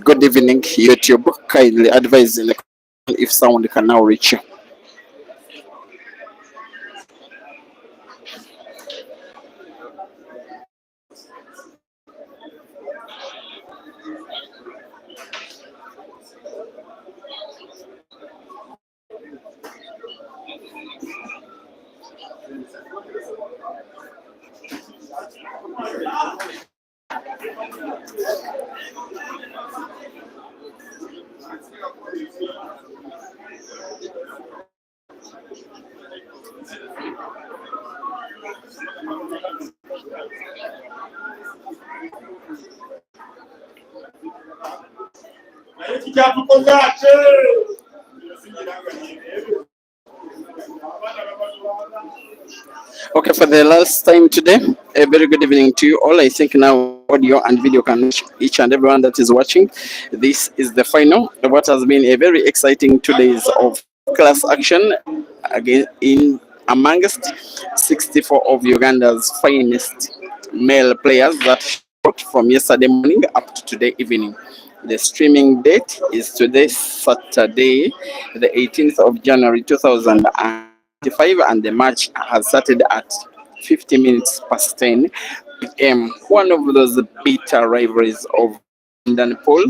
Good evening, YouTube. Kindly advise in the comment if sound can now reach you. Okay, for the last time today, a very good evening to you all. I think now audio and video can reach each and everyone that is watching. This is the final. What has been a very exciting 2 days of class action again in amongst 64 of Uganda's finest male players that shot from yesterday morning up to today evening. The streaming date is today, Saturday, the 18th of January 2025, and the match has started at 50 minutes past 10 p.m. One of those bitter rivalries of London Pool,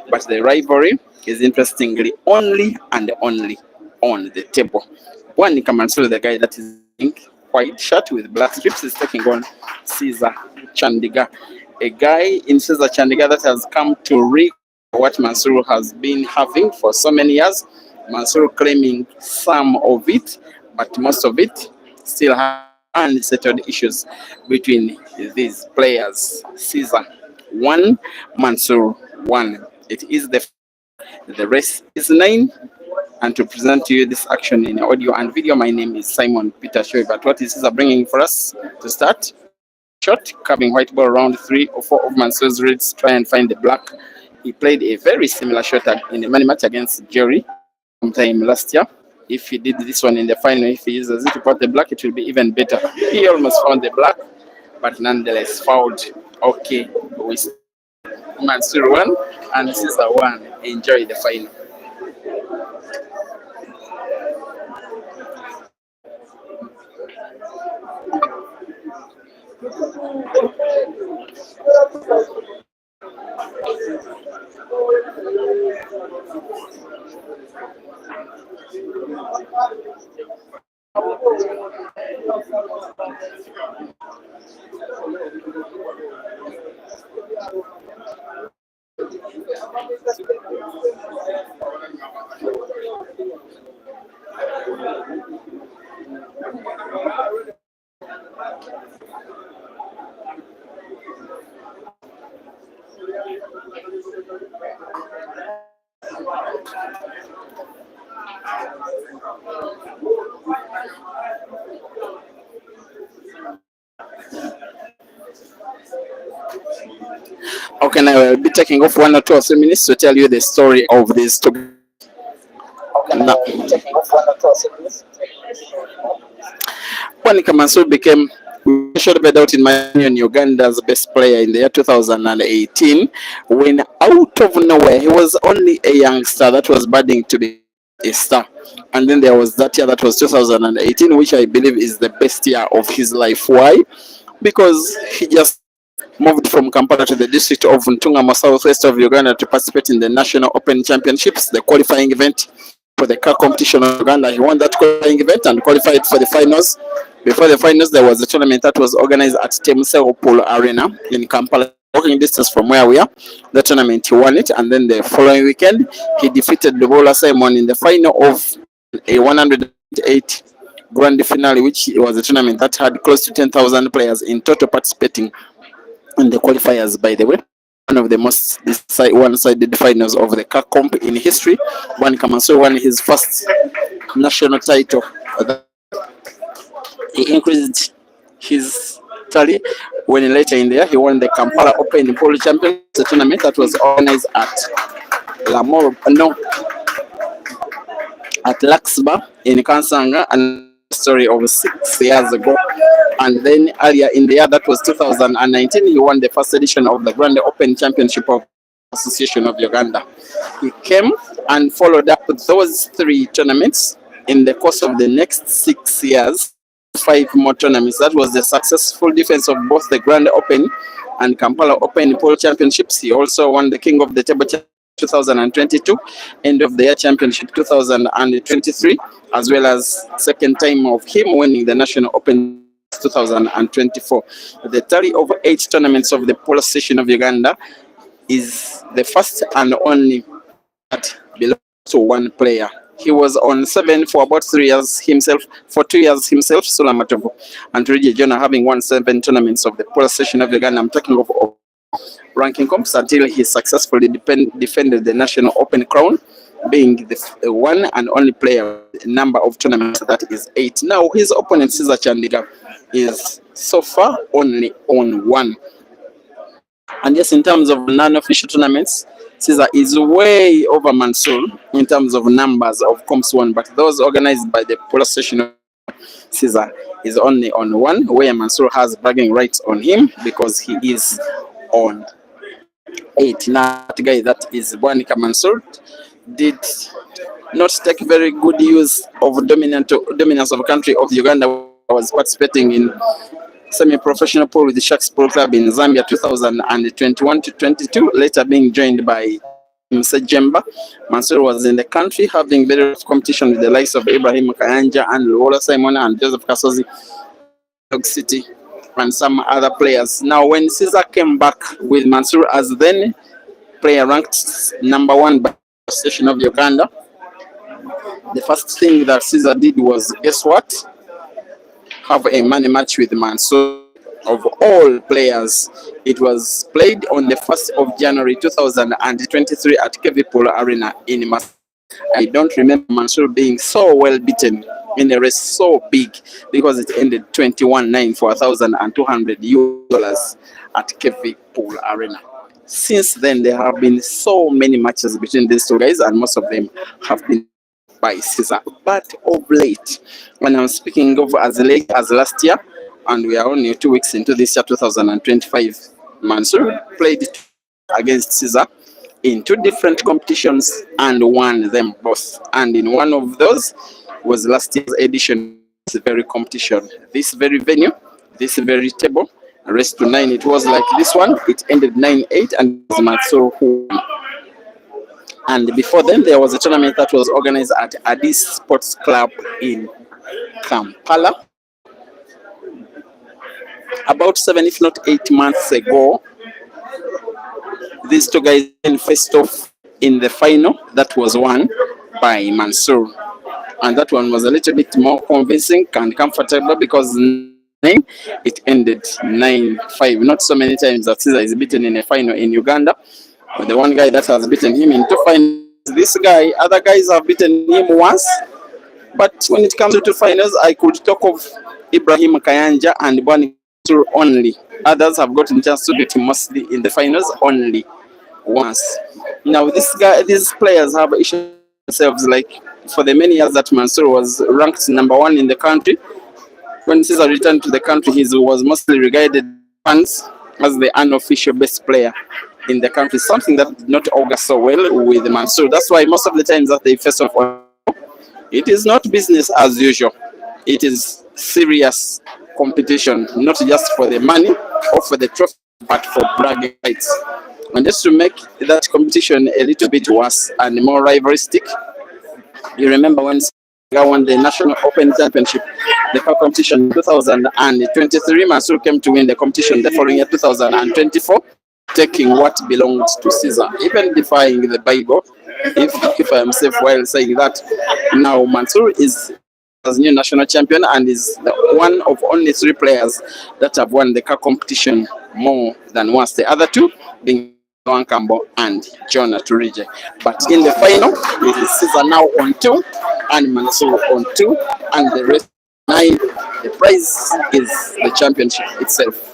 but the rivalry is interestingly only and only on the table. One Kamansoor, the guy that is in white shirt with black strips, is taking on Cesar Chandiga, a guy in Cesar Chandiga that has come to what Mansoor has been having for so many years. Mansoor claiming some of it, but most of it still have unsettled issues between these players. Cesar 1, Mansoor 1. It is the race is 9. And to present to you this action in audio and video, my name is Simon Peter Shoy. But what is Cesar bringing for us to start? Shot, carving white ball around 3 or 4 of Mansoor's reds, try and find the black. He played a very similar shot in the money match against Jerry sometime last year. If he did this one in the final, if he uses it to put the black, it will be even better. He almost found the black, but nonetheless fouled. Okay, we Mansoor 1 and Cesar 1. Enjoy the final. Okay, now I will be taking off 1 or 2 or 3 minutes to tell you the story of these two. Now, when Mansoor became, should be out in my opinion, Uganda's best player in the year 2018, when out of nowhere, he was only a youngster that was budding to be a star. And then there was that year that was 2018, which I believe is the best year of his life. Why? Because he just moved from Kampala to the district of Ntungamo, southwest of Uganda, to participate in the National Open Championships, the qualifying event for the car competition of Uganda. He won that qualifying event and qualified for the finals. Before the finals, there was a tournament that was organized at Temseo Pool Arena in Kampala, walking distance from where we are. The tournament, he won it, and then the following weekend, he defeated Lubola Simon in the final of a 108 grand finale, which was a tournament that had close to 10,000 players in total participating in the qualifiers. By the way, one of the most one-sided finals of the car comp in history. One Mansoor won his first national title. He increased his tally when later in the year he won the Kampala Open Polo Championship tournament that was organized at at Laxba in Kansanga, and story of 6 years ago. And then earlier in the year, that was 2019, he won the first edition of the Grand Open Championship of Association of Uganda. He came and followed up those 3 tournaments in the course of the next 6 years, 5 more tournaments. That was the successful defense of both the Grand Open and Kampala Open Polo Championships. He also won the King of the Table 2022, end of the year championship 2023, as well as second time of him winning the National Open 2024. The tally of 8 tournaments of the Polo Association of Uganda is the first and only that belongs to one player. He was on 7 for about 3 years himself, for 2 years himself, Sulamatovu, and Rigi Jonah having won 7 tournaments of the Polo Association of Uganda. I'm talking of ranking comps until he successfully defended the National Open crown, being the one and only player number of tournaments, that is 8. Now his opponent Cesar Chandiga is so far only on 1. And yes, in terms of non-official tournaments, Cesar is way over Mansoor in terms of numbers of comps won, but those organized by the Polo Association, Cesar is only on 1, where Mansoor has bragging rights on him because he is on 8. Now that guy, that is Bwanika Mansoor, did not take very good use of dominance of country of Uganda. Was participating in semi-professional polo with the Sharks Polo Club in Zambia 2021 to 22, later being joined by Sejemba. Mansoor was in the country having very rough competition with the likes of Ibrahim Kayanja and Luola Simon and Joseph Kasozi, Dog City, and some other players. Now, when Cesar came back with Mansoor as then player ranked number 1 by the Association of Uganda, the first thing that Cesar did was, guess what? Have a money match with Mansoor. Of all players, it was played on the 1st of January 2023 at KV Polo Arena in Mas. I don't remember Mansoor being so well beaten in a race so big, because it ended 21-9 for $1,200 at KV Pool Arena. Since then, there have been so many matches between these two guys, and most of them have been by Cesar. But of late, when I'm speaking of as late as last year, and we are only 2 weeks into this year, 2025, Mansoor played against Cesar in 2 different competitions and won them both. And in one of those was last year's edition, this very competition, this very venue, this very table, race to 9. It was like this one. It ended 9-8, and it was Mansoor who won. And before then, there was a tournament that was organized at Addis Sports Club in Kampala about 7, if not 8 months ago. These two guys then faced off in the final that was won by Mansoor, and that one was a little bit more convincing and comfortable because it ended 9-5. Not so many times that Cesar is beaten in a final in Uganda, but the one guy that has beaten him in 2 finals, this guy. Other guys have beaten him once, but when it comes to 2 finals, I could talk of Ibrahim Kayanja and Bwani Mansoor only. Others have gotten chance to beat him mostly in the finals only once. Now these players have issued themselves like for the many years that Mansoor was ranked number one in the country. When Cesar returned to the country, he was mostly regarded fans as the unofficial best player in the country, something that did not augur so well with Mansoor. That's why most of the times that they face off, it is not business as usual. It is serious competition, not just for the money or for the trophy, but for bragging rights. And just to make that competition a little bit worse and more rivalristic, you remember when Senegal won the National Open Championship, the cup competition in 2023, Mansoor came to win the competition the following year, 2024, taking what belonged to Cesar, even defying the Bible, if I am safe while saying that. Now Mansoor is as new national champion and is the one of only three players that have won the car competition more than once. The other two being Juan Cambo and John Turige. But in the final, it is Cesar now on 2 and Mansoor on 2, and the rest 9. The prize is the championship itself.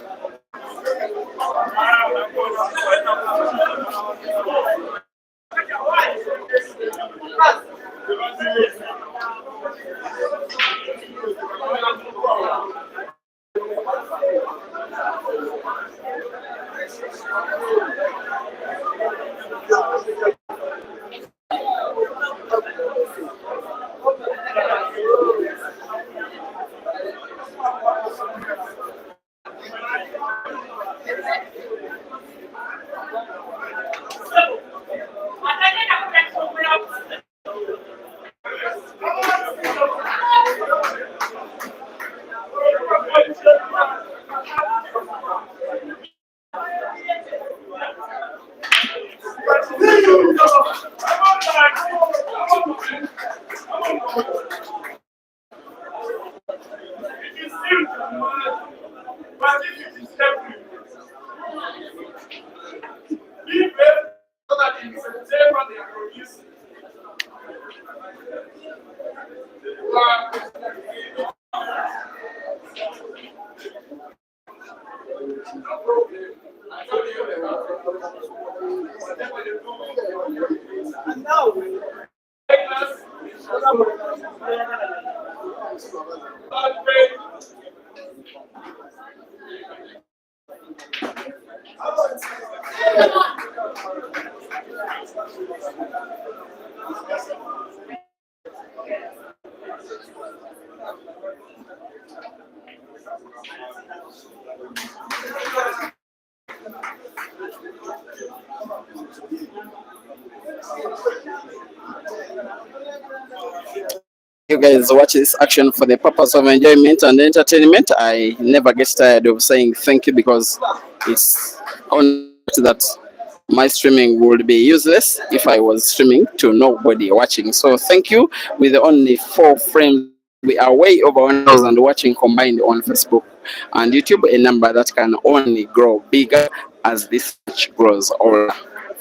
You guys watch this action for the purpose of enjoyment and entertainment. I never get tired of saying thank you because it's on that my streaming would be useless if I was streaming to nobody watching. So thank you. With only 4 frames, we are way over 1,000 watching combined on Facebook and YouTube, a number that can only grow bigger as this match grows older.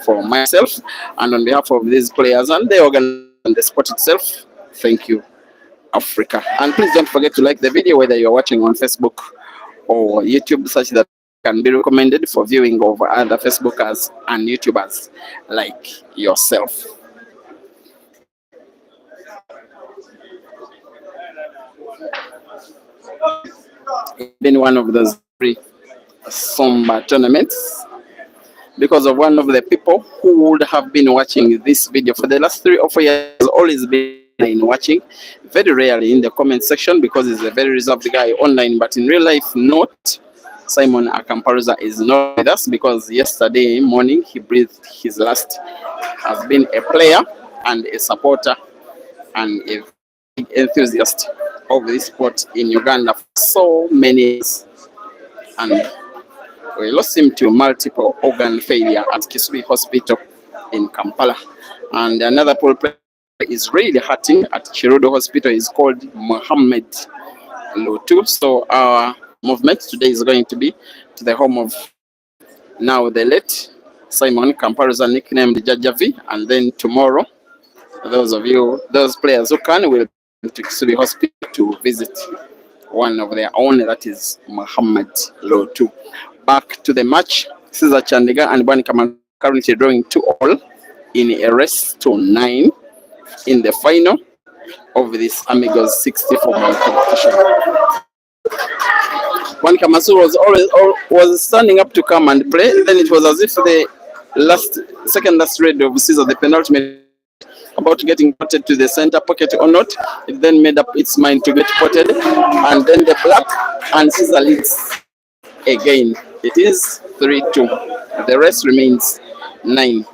For myself and on behalf of these players and the organization and the sport itself, thank you, Africa. And please don't forget to like the video whether you're watching on Facebook or YouTube, such that can be recommended for viewing over other Facebookers and YouTubers like yourself. It's been one of those very somber tournaments because of one of the people who would have been watching this video for the last 3 or 4 years, always been in watching, very rarely in the comment section because he's a very reserved guy online, but in real life not. Simon Akamparuza is not with us because yesterday morning he breathed his last. Has been a player and a supporter and a big enthusiast of this sport in Uganda for so many years, and we lost him to multiple organ failure at Kisubi Hospital in Kampala. And another poor player is really hurting at Chirudo Hospital is called Mohammed Lutu. So our movement today is going to be to the home of now the late Simon Kamparuza, nicknamed Jajavi, and then tomorrow those players who can will to Kisubi Hospital to visit one of their own, that is Muhammad Lotu. Back to the match. Cesar Chandiga and Bani Kaman currently drawing 2-all in a race to 9 in the final of this Amigos 64-man competition. Bani Mansoor was standing up to come and play. Then it was as if the second last red of Cesar, the penultimate, about getting potted to the center pocket or not. It then made up its mind to get potted, and then the black, and Cesar leads again. It is 3-2. The rest remains 9.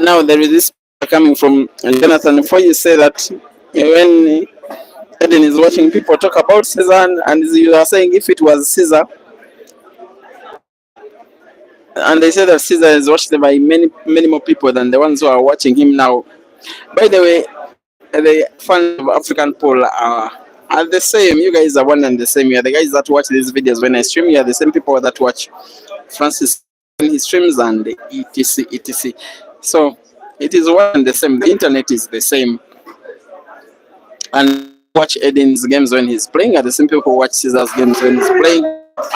Now there is this coming from Jonathan. Before you say that, when Eden is watching people talk about Cesar, and you are saying if it was Cesar, and they say that Cesar is watched by many more people than the ones who are watching him now. By the way, the fans of African Pole are the same. You guys are one and the same. You are the guys that watch these videos when I stream. You are the same people that watch Francis when he streams and etc. So it is one and the same. The internet is the same. And watch Eden's games when he's playing are the same people who watch Cesar's games when he's playing.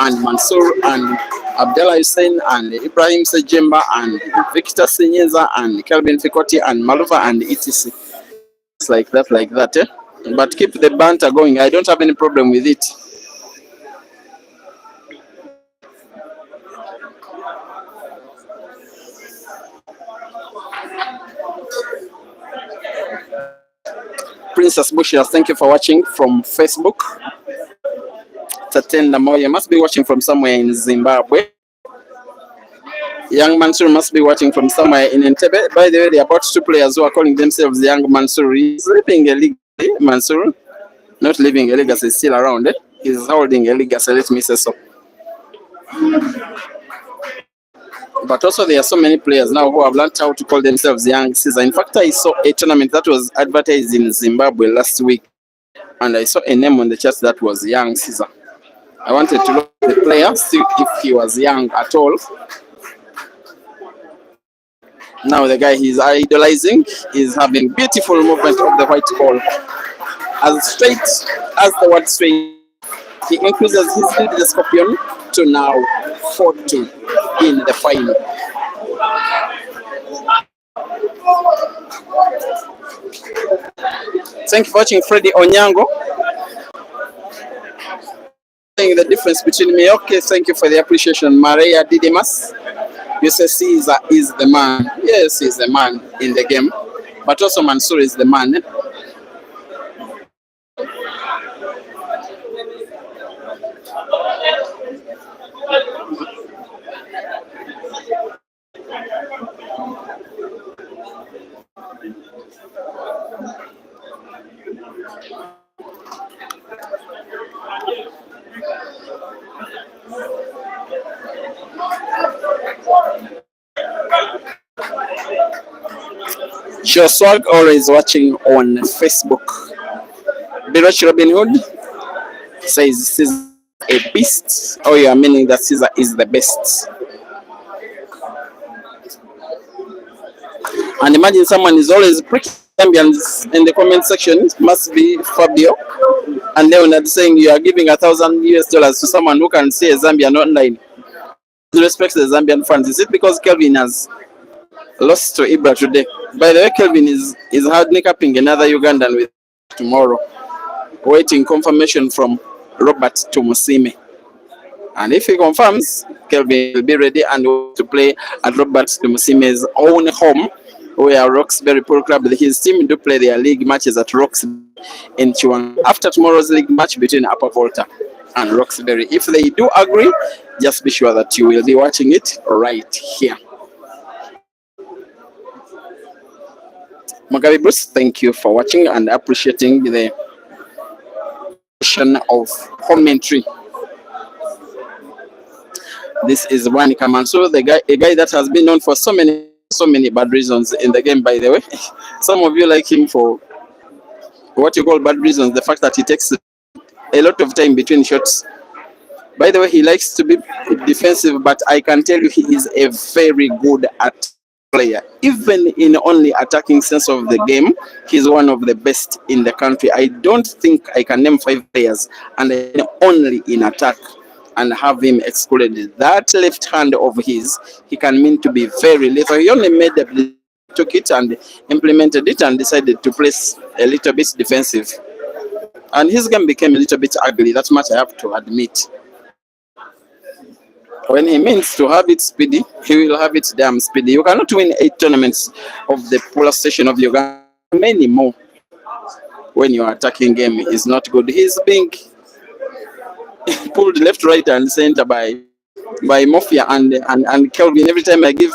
And Mansoor and Abdullah Hussein and Ibrahim Sejemba and Victor Senyeza and Kelvin Fikoti and Maluva and etc. It's like that. Eh? But keep the banter going. I don't have any problem with it. Princess Bushias, thank you for watching from Facebook. Tatenda Moya must be watching from somewhere in Zimbabwe. Young Mansoor must be watching from somewhere in Entebbe. By the way, there are about 2 players who are calling themselves Young Mansoor. He's living a legacy, Mansoor. Not living a legacy, still around. Eh? He's holding a legacy, let me say so. But also there are so many players now who have learned how to call themselves Young Cesar. In fact, I saw a tournament that was advertised in Zimbabwe last week, and I saw a name on the chat that was Young Cesar. I wanted to look at the player, see if he was young at all. Now the guy he's idolizing is having beautiful movement of the white ball. As straight as the word straight, he increases his lead, the Scorpion, to now 4-2 in the final. Thank you for watching, Freddie Onyango. Saying the difference between me. Okay, thank you for the appreciation. Maria Didimas. You say Cesar is the man. Yes, he's the man in the game. But also Mansoor is the man. Joshua always watching on Facebook. Biroch Robin Hood says Cesar a beast. Oh, you are meaning that Cesar is the best. And imagine someone is always pricking champions in the comment section. It must be Fabio. And Leonard saying you are giving $1,000 to someone who can see a Zambian online. Respect the Zambian fans. Is it because Kelvin has lost to Ibra today? By the way, Kelvin is handicapping another Ugandan with tomorrow, waiting confirmation from Robert Tumusime. And if he confirms, Kelvin will be ready and will to play at Robert Tumusime's own home, where Roxbury Polo Club, his team, do play their league matches at Roxbury in Chiwang after tomorrow's league match between Upper Volta and Roxbury. If they do agree, just be sure that you will be watching it right here. Mugabe Bruce, thank you for watching and appreciating the generation of commentary. This is one Mansoor, a guy that has been known for so many bad reasons in the game. By the way, some of you like him for what you call bad reasons. The fact that he takes a lot of time between shots. By the way, he likes to be defensive, but I can tell you he is a very good player. Even in only attacking sense of the game, he's one of the best in the country. I don't think I can name 5 players and only in attack and have him excluded. That left hand of his, he can mean to be very lethal. He only made the took it and implemented it and decided to place a little bit defensive. And his game became a little bit ugly. That's much I have to admit. When he means to have it speedy, he will have it damn speedy. You cannot win 8 tournaments of the polar station of Uganda. Many more when your attacking game is not good. He's being pulled left, right, and center by Mafia and Kelvin. Every time I give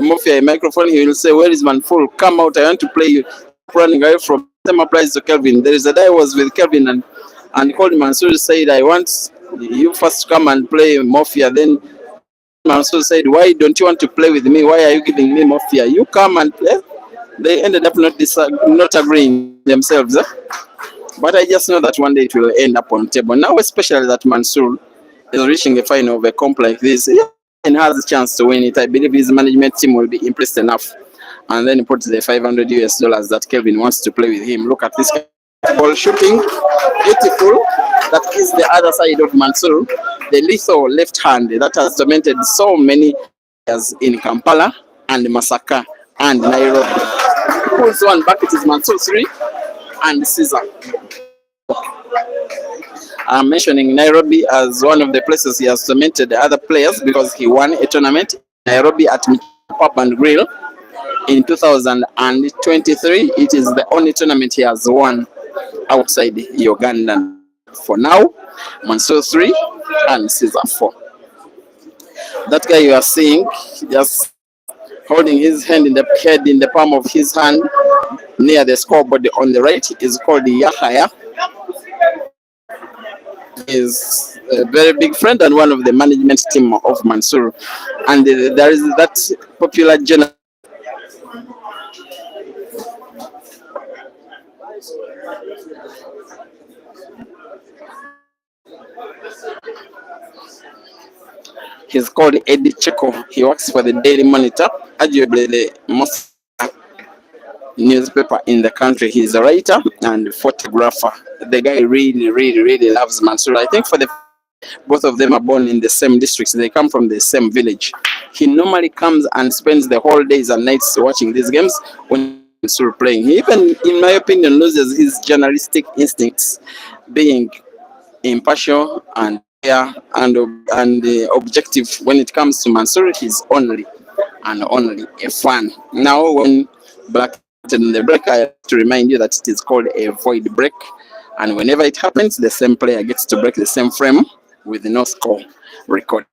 Mafia a microphone, he will say, "Where is Mansoor? Come out! I want to play you." Running away from them applies to Kelvin. There is a day I was with Kelvin and called Mansoor, said, "I want you first come and play Mafia." Then Mansoor said, "Why don't you want to play with me? Why are you giving me Mafia? You come and play." They ended up not agreeing themselves. But I just know that one day it will end up on table. Now, especially that Mansoor is reaching a final of a comp like this and has a chance to win it. I believe his management team will be impressed enough. And then he puts the $500 that Kelvin wants to play with him. Look at this ball shooting. Beautiful. That is the other side of Mansoor. The lethal left hand that has tormented so many players in Kampala and Masaka and Nairobi. Pulls one back, it is Mansoor 3 and Cesar. I'm mentioning Nairobi as one of the places he has tormented the other players because he won a tournament in Nairobi at Pub and Grill in 2023. It is the only tournament he has won outside Uganda. For now, Mansoor 3 and Cesar 4. That guy you are seeing just holding his hand in the palm of his hand near the scoreboard on the right is called Yahaya. He is a very big friend and one of the management team of Mansoor. And there is that popular general. He's called Eddie Cheko. He works for the Daily Monitor, arguably the most newspaper in the country. He's a writer and photographer. The guy really loves Mansoor. I think both of them are born in the same districts. They come from the same village. He normally comes and spends the whole days and nights watching these games when Mansoor playing. He even, in my opinion, loses his journalistic instincts, being impartial and fair and objective. When it comes to Mansoor, he's only a fan. Now, when Black in the break, I have to remind you that it is called a void break, and whenever it happens, the same player gets to break the same frame with no score record.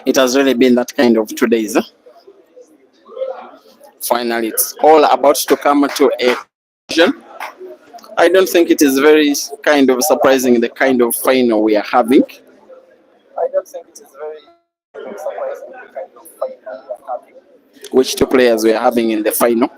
It has really been that kind of 2 days. Finally, it's all about to come to a conclusion. I don't think it is very kind of surprising the kind of final we are having. I don't think it is very surprising the kind of final we are having. Which 2 players we are having in the final?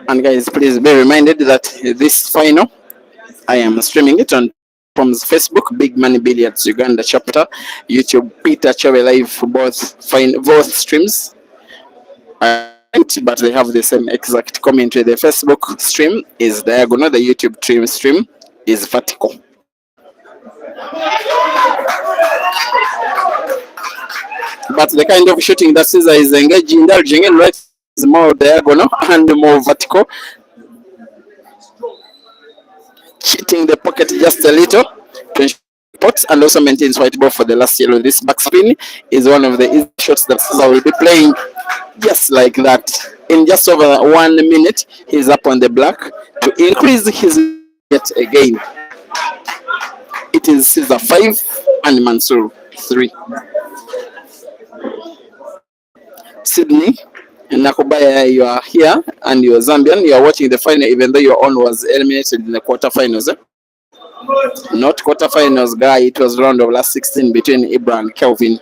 And guys, please be reminded that this final, I am streaming it on from Facebook, Big Money Billiards Uganda chapter, YouTube, Peter Chawe Live, both streams. But they have the same exact commentary. The Facebook stream is diagonal, the YouTube stream is vertical. But the kind of shooting that Cesar is indulging in right is more diagonal and more vertical. Cheating the pocket just a little to ensure pots and also maintains white ball for the last yellow. This backspin is one of the easy shots that Cesar will be playing just like that. In just over 1 minute, he's up on the black to increase his yet again. It is Cesar 5 and Mansoor 3. Sydney, Nakubaya, you are here and you're Zambian. You are watching the final, even though your own was eliminated in the quarterfinals. Not quarterfinals, guy. It was round of last 16 between Ibra and Kelvin.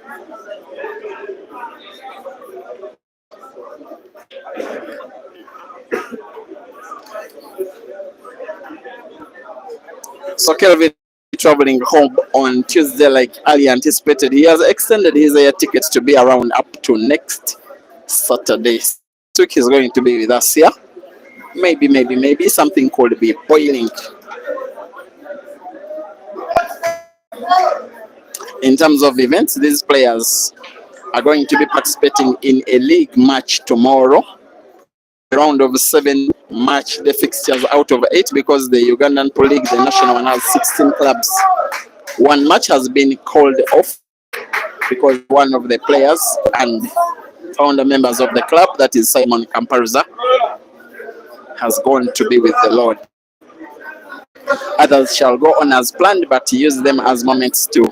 So Kelvin traveling home on Tuesday like early anticipated. He has extended his air ticket to be around up to next Saturday. This week he's going to be with us here. Maybe something could be boiling. In terms of events, these players are going to be participating in a league match tomorrow. Round of 7 match the fixtures out of 8 because the Ugandan Pro League, the national one, has 16 clubs. One match has been called off because one of the players and founder members of the club, that is Simon Kampala, has gone to be with the Lord. Others shall go on as planned, but use them as moments to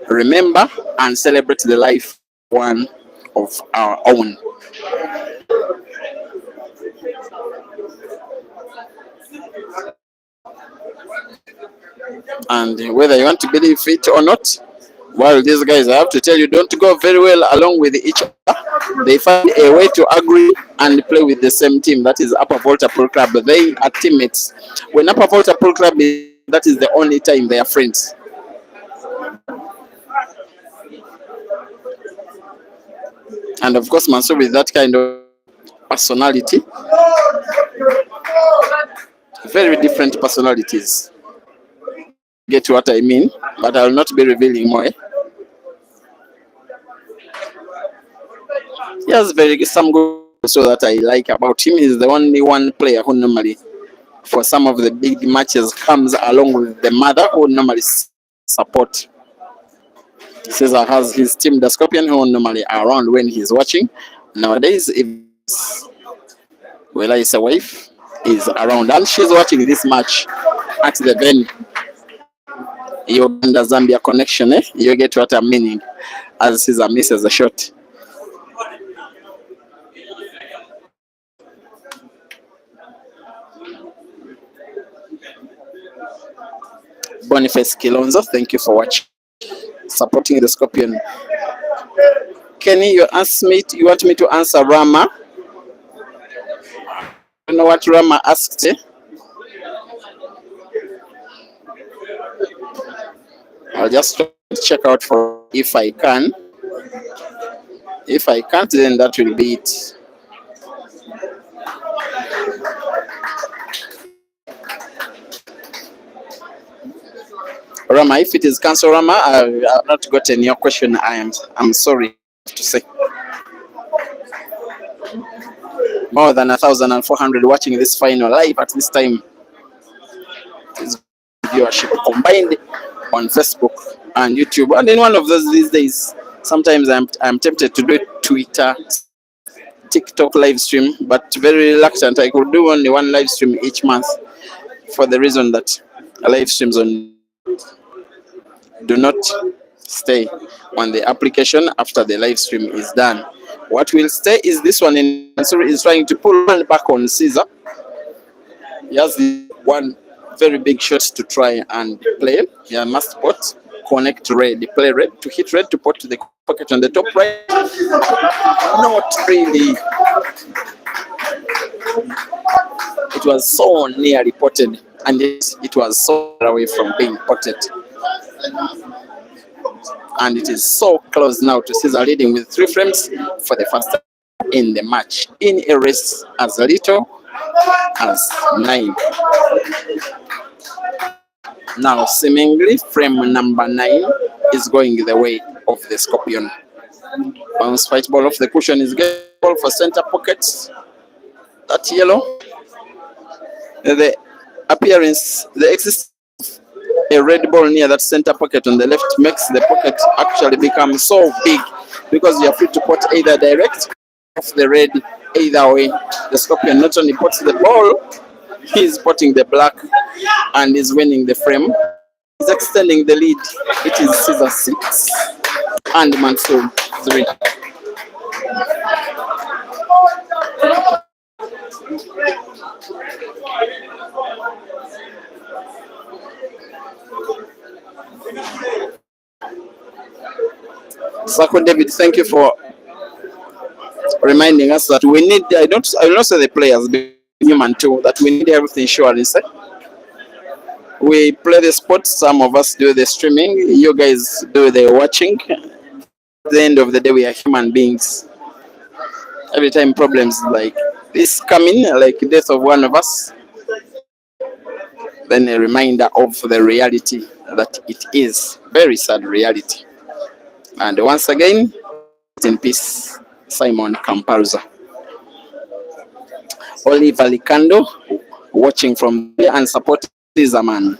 remember and celebrate the life one of our own. And whether you want to believe it or not, while these guys, I have to tell you, don't go very well along with each other. They find a way to agree and play with the same team. That is Upper Volta Pool Club. They are teammates. When Upper Volta Pool Club is, that is the only time they are friends. And of course, Mansoor with that kind of personality, very different personalities. Get what I mean, but I will not be revealing more. He has some good so that I like about him. He's the only one player who normally, for some of the big matches, comes along with the mother who normally support. Cesar has his team, the Scorpion, who normally are around when he's watching. Nowadays, if his wife is around and she's watching this match at the venue, Uganda Zambia connection, you get what I'm meaning, as Cesar misses a shot. Boniface Kilonzo, thank you for watching, supporting the Scorpion. Kenny, you want me to answer Rama? You know what Rama asked? I'll just check out for if I can. If I can't, then that will be it. Rama, if it is cancel, Rama, I've not gotten your question. I'm sorry to say. More than 1,400 watching this final live at this time. This viewership combined on Facebook and YouTube, and in one of those these days, sometimes I'm tempted to do Twitter, TikTok live stream, but very reluctant. I could do only one live stream each month for the reason that live streams do not stay on the application after the live stream is done. What will stay is this one. In Mansoor is trying to pull one back on Cesar. He has one very big shot to try and play. He must pot connect red, play red to hit red to put to the pocket on the top right. Not really. It was so nearly potted, and it was so far away from being potted. And it is so close now to Cesar leading with 3 frames for the first time in the match, in a race as little as 9. Now, seemingly, frame number 9 is going the way of the Scorpion. Bounce fight ball off the cushion is getting ball for center pockets. That yellow. The appearance, the existence of a red ball near that center pocket on the left makes the pocket actually become so big because you are free to put either direct off the red, either way. The Scorpion not only puts the ball, he is putting the black and is winning the frame. He's extending the lead. It is Cesar 6 and Mansoor 3. Sako David, thank you for reminding us that we need, I will not say the players, but human too, that we need health insurance. We play the sport, some of us do the streaming, you guys do the watching. At the end of the day, we are human beings. Every time problems like this come in, like death of one of us, then a reminder of the reality that it is. Very sad reality. And once again, in peace, Simon Kampala. Oliver Licando, watching from there and supporting Cesar man.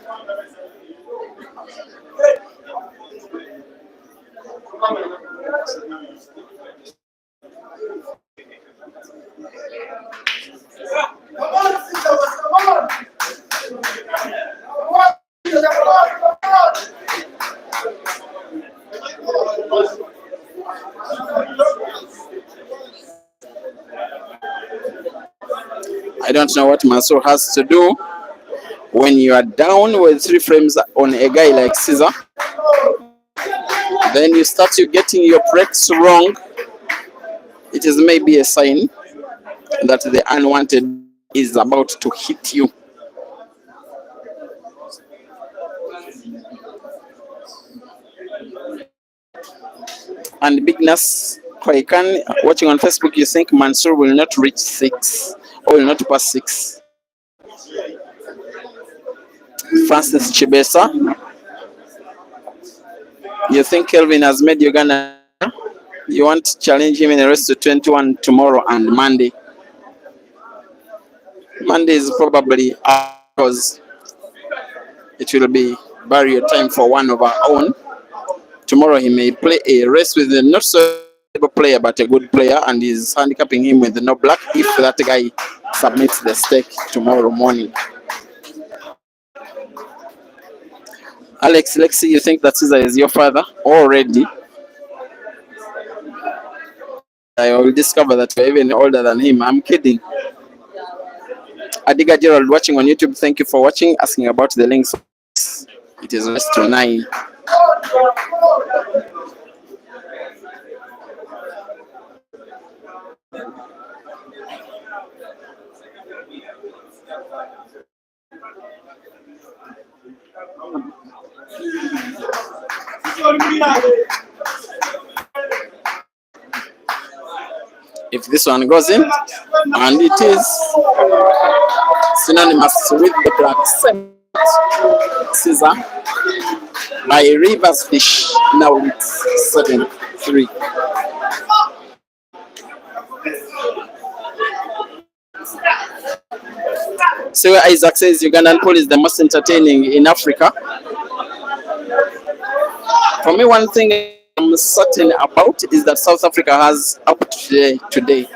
I don't know what Mansoor has to do when you are down with 3 frames on a guy like Cesar. Then you start getting your breaks wrong. It is maybe a sign that the unwanted is about to hit you. And Bigness Kwaikan, watching on Facebook, you think Mansoor will not reach 6 or will not pass 6. Francis Chibesa, you think Kelvin has made Uganda? You want to challenge him in a race to 21 tomorrow and Monday. Monday is probably because it will be barrier time for one of our own. Tomorrow he may play a race with a not so good player but a good player, and he's handicapping him with no black if that guy submits the stake tomorrow morning. Alex Lexi, you think that Cesar is your father already? I will discover that you're even older than him. I'm kidding. Adiga Gerald watching on YouTube, thank you for watching. Asking about the links. It is race to 9. If this one goes in, and it is synonymous with the black Cesar by Rivers Fish. Now it's 7-3. So Isaac says Ugandan pool is the most entertaining in Africa. For me, one thing I'm certain about is that South Africa has up to today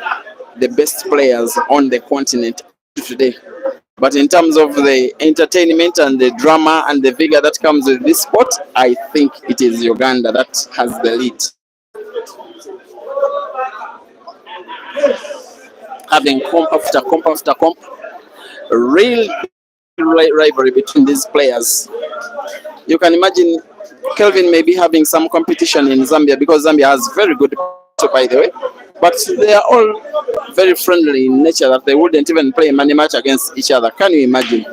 the best players on the continent today. But in terms of the entertainment and the drama and the vigor that comes with this sport, I think it is Uganda that has the lead. Having comp after comp after comp, real rivalry between these players. You can imagine Kelvin may be having some competition in Zambia because Zambia has very good people, by the way. But they are all very friendly in nature that they wouldn't even play a money match against each other. Can you imagine?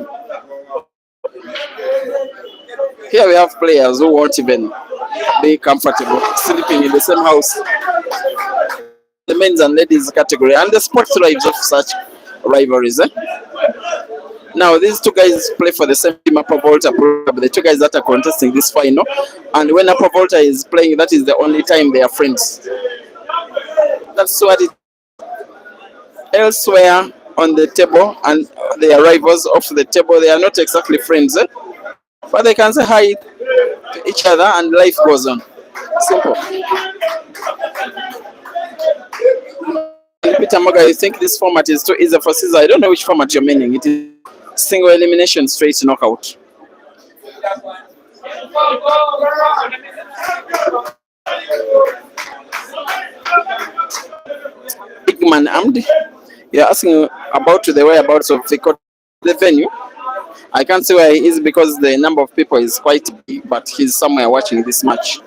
Here we have players who won't even be comfortable sleeping in the same house. The men's and ladies category, and the sport thrives of such rivalries. Now these two guys play for the same team, Upper Volta, the two guys that are contesting this final. And when Upper Volta is playing, that is the only time they are friends. That's what it. Elsewhere on the table, and their rivals off the table, they are not exactly friends, but they can say hi to each other and life goes on. Simple. Peter Moga, you think this format is too easy for Cesar? I don't know which format you're meaning. It is single elimination, straight knockout. Big man Amdi, you're asking about the whereabouts of the venue. I can't say where he is because the number of people is quite big, but he's somewhere watching this match.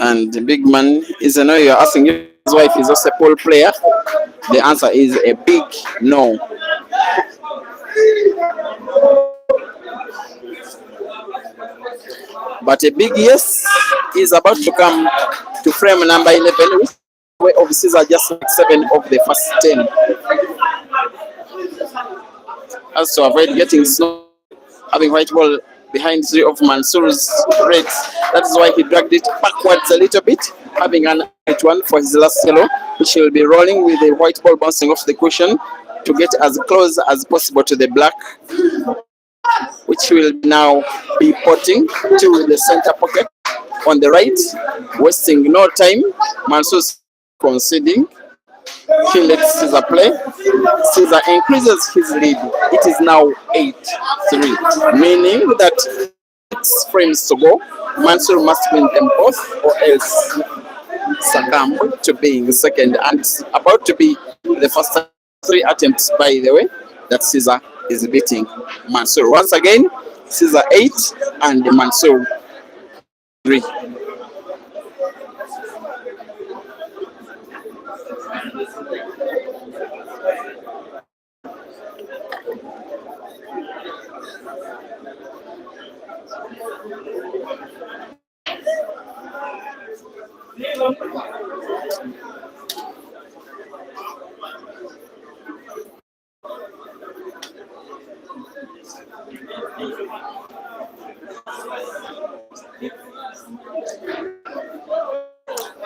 And the big man is a no. You're asking if his wife is also a pole player. The answer is a big no. But a big yes is about to come to frame number 11, which way of Cesar just 7 of the first 10. As to avoid getting snow, having white ball behind 3 of Mansoor's reds. That is why he dragged it backwards a little bit, having an white one for his last yellow, which will be rolling with the white ball bouncing off the cushion to get as close as possible to the black, which will now be potting to the center pocket on the right, wasting no time. Mansoor's conceding. He lets Cesar play. Cesar increases his lead. It is now 8-3, meaning that 6 frames to go. Mansoor must win them both or else succumb to being second. And it's about to be the first 3 attempts, by the way, that Cesar is beating Mansoor. Once again, Cesar 8 and Mansoor 3.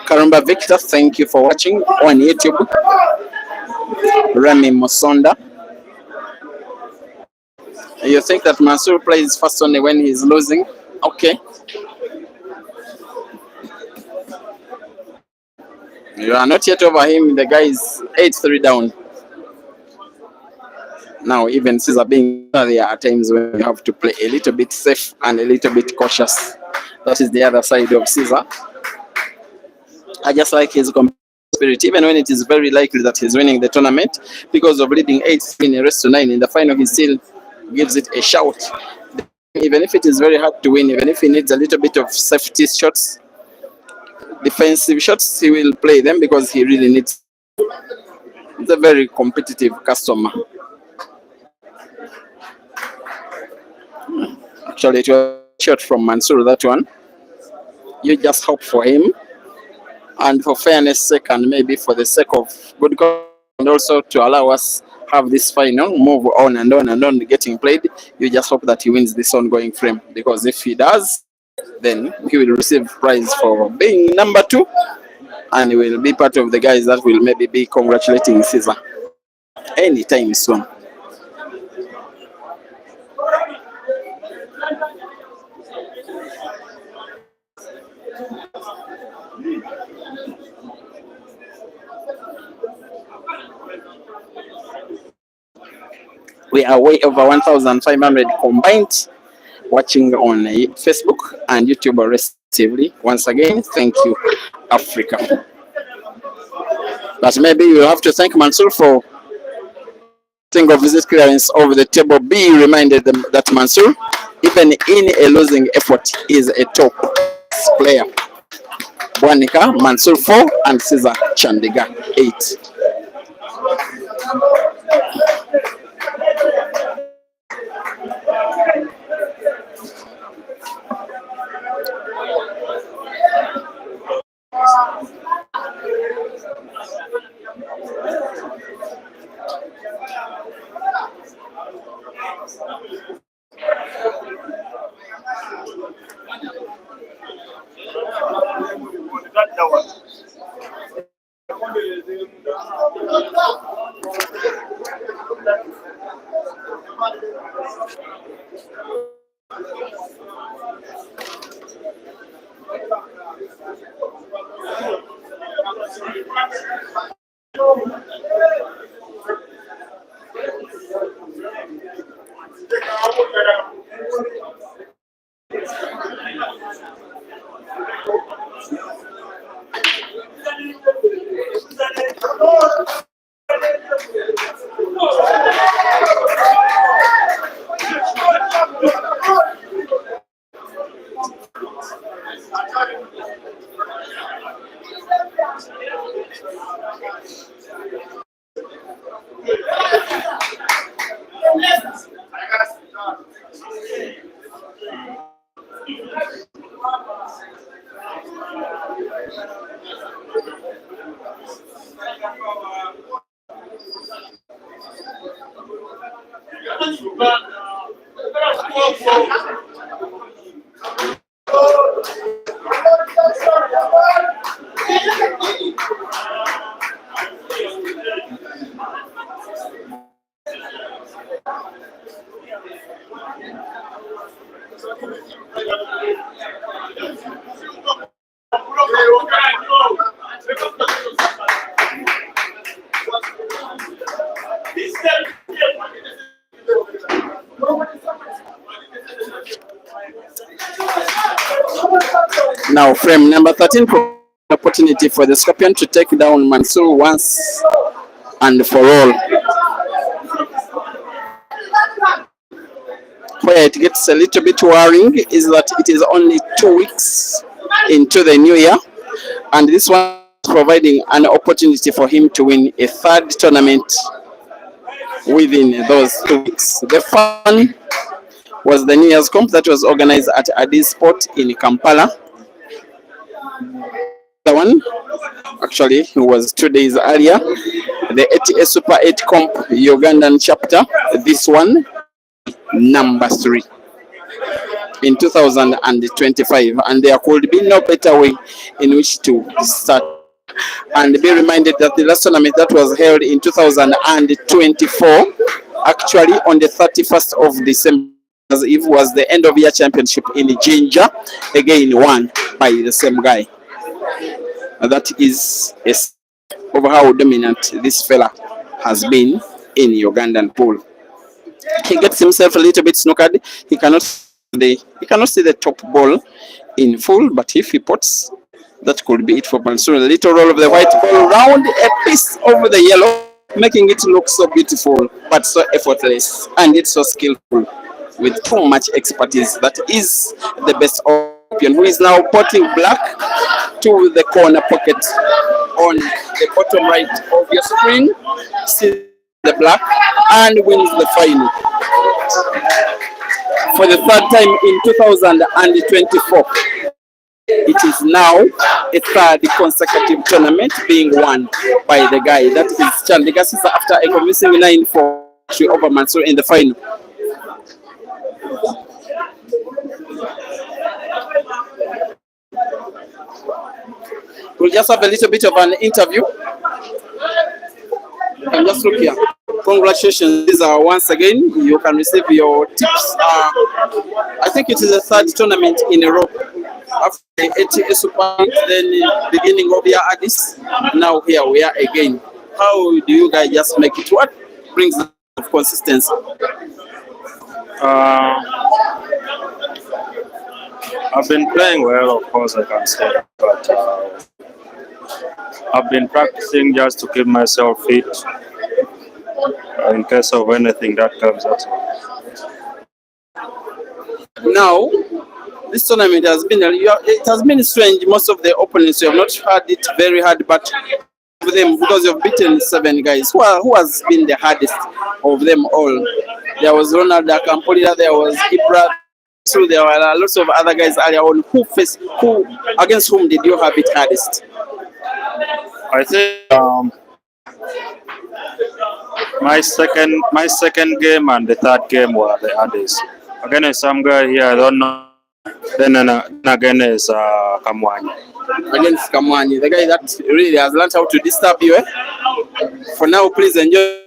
Karamba Victor, thank you for watching on YouTube. Remy Musonda. You think that Mansoor plays first only when he's losing? Okay. You are not yet over him. The guy is 8-3 down. Now, even Cesar being there are times when you have to play a little bit safe and a little bit cautious. That is the other side of Cesar. I just like his spirit, even when it is very likely that he's winning the tournament, because of leading 8 in a race to 9 in the final, he still gives it a shout. Even if it is very hard to win, even if he needs a little bit of safety shots, defensive shots, he will play them because he really needs. It's a very competitive customer. Actually, it was a shot from Mansoor, that one. You just hope for him. And for fairness sake, and maybe for the sake of good government, and also to allow us have this final move on and on and on getting played, you just hope that he wins this ongoing frame. Because if he does, then he will receive prize for being number 2, and he will be part of the guys that will maybe be congratulating Cesar anytime soon. We are way over 1,500 combined watching on Facebook and YouTube respectively. Once again, thank you, Africa. But maybe you have to thank Mansoor for Single visit clearance over the table. B reminded them that Mansoor, even in a losing effort, is a top player. Bwanika, Mansoor 4 and Cesar Chandiga 8. Now, frame number 13 opportunity for the Scorpion to take down Mansoor once and for all. Where it gets a little bit worrying is that it is only 2 weeks into the new year, and this one is providing an opportunity for him to win a third tournament within those 2 weeks. The fun was the New Year's comp that was organized at Addis Sport in Kampala. The one actually was 2 days earlier, the ATA Super 8 Comp Ugandan chapter. This one number 3 in 2025, and there could be no better way in which to start. And be reminded that the last tournament that was held in 2024, actually on the 31st of December, it was the end of year championship in Jinja, again won by the same guy. That is a of how dominant this fella has been in Ugandan pool. He gets himself a little bit snookered. He cannot see the top ball in full, but if he puts, that could be it for Mansoor. A little roll of the white ball round a piece of the yellow, making it look so beautiful, but so effortless, and it's so skillful with too much expertise. That is the best champion, who is now potting black to the corner pocket on the bottom right of your screen. See the black and wins the final for the third time in 2024. It is now a third consecutive tournament being won by the guy. That is Chandiga Cesar after a convincing 9-4 over Mansoor in the final. We'll just have a little bit of an interview. And just look here. Congratulations, Cesar, once again. You can receive your tips. I think it is the third tournament in a row. After the ATA Super, then beginning of year Addis, now here we are again. How do you guys just make it? What brings the consistency? I've been playing well, of course, I can say, but I've been practicing just to keep myself fit. in case of anything that comes up. Now, this tournament has been it has been strange. Most of the opponents you have not had it very hard, but of them because you've beaten 7 guys. Who has been the hardest of them all? There was Ronald Kampala, there was Ibra. So there were lots of other guys earlier on. Who against whom did you have it hardest? I think my second game and the third game were the hardest. Again, some guy here I don't know. Then again is Kamwanya. Against Kamwani, the guy that really has learned how to disturb you. For now, please enjoy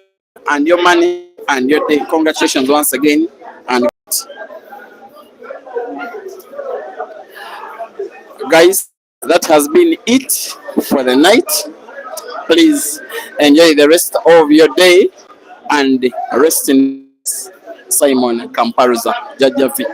and your money and your day. Congratulations once again. And guys, that has been it for the night. Please enjoy the rest of your day and rest in peace. Simon Kamparuza, Jajavi.